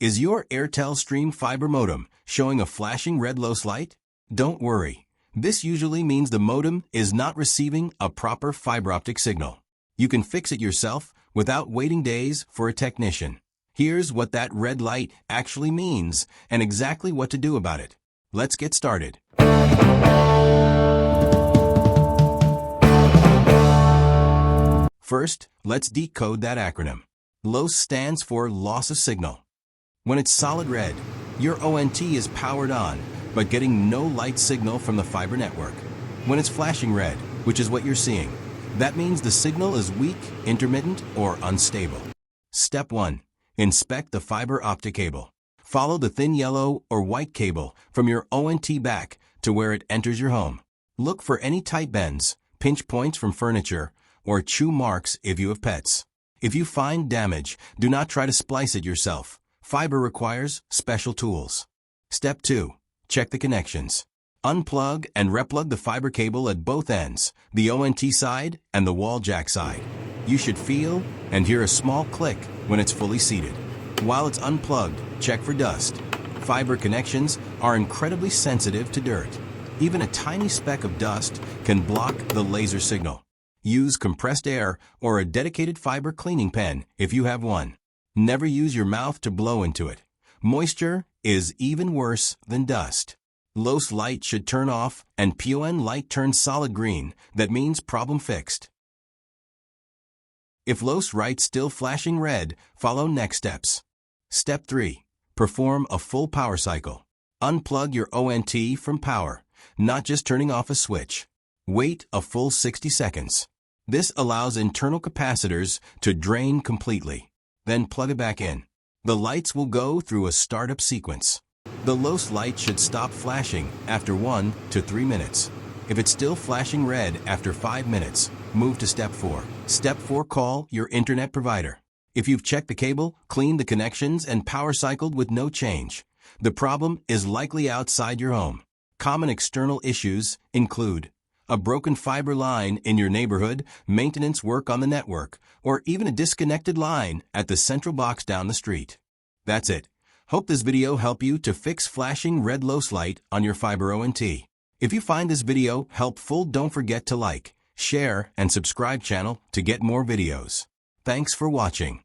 Is your Airtel Xstream fiber modem showing a flashing red LOS light? Don't worry. This usually means the modem is not receiving a proper fiber optic signal. You can fix it yourself without waiting days for a technician. Here's what that red light actually means and exactly what to do about it. Let's get started. First, let's decode that acronym. LOS stands for loss of signal. When it's solid red, your ONT is powered on, but getting no light signal from the fiber network. When it's flashing red, which is what you're seeing, that means the signal is weak, intermittent, or unstable. Step 1. Inspect the fiber optic cable. Follow the thin yellow or white cable from your ONT back to where it enters your home. Look for any tight bends, pinch points from furniture, or chew marks if you have pets. If you find damage, do not try to splice it yourself. Fiber requires special tools. Step 2. Check the connections. Unplug and replug the fiber cable at both ends, the ONT side and the wall jack side. You should feel and hear a small click when it's fully seated. While it's unplugged, check for dust. Fiber connections are incredibly sensitive to dirt. Even a tiny speck of dust can block the laser signal. Use compressed air or a dedicated fiber cleaning pen if you have one. Never use your mouth to blow into it. Moisture is even worse than dust. LOS light should turn off and PON light turns solid green. That means problem fixed. If LOS light still flashing red, follow next steps. Step 3. Perform a full power cycle. Unplug your ONT from power, not just turning off a switch. Wait a full 60 seconds. This allows internal capacitors to drain completely. Then plug it back in. The lights will go through a startup sequence. The LOS light should stop flashing after 1 to 3 minutes. If it's still flashing red after 5 minutes, move to Step 4. Step 4. Call your internet provider. If you've checked the cable, cleaned the connections, and power cycled with no change, the problem is likely outside your home. Common external issues include a broken fiber line in your neighborhood, maintenance work on the network, or even a disconnected line at the central box down the street. That's it. Hope this video helped you to fix flashing red LOS light on your fiber ONT. If you find this video helpful, don't forget to like, share, and subscribe channel to get more videos. Thanks for watching.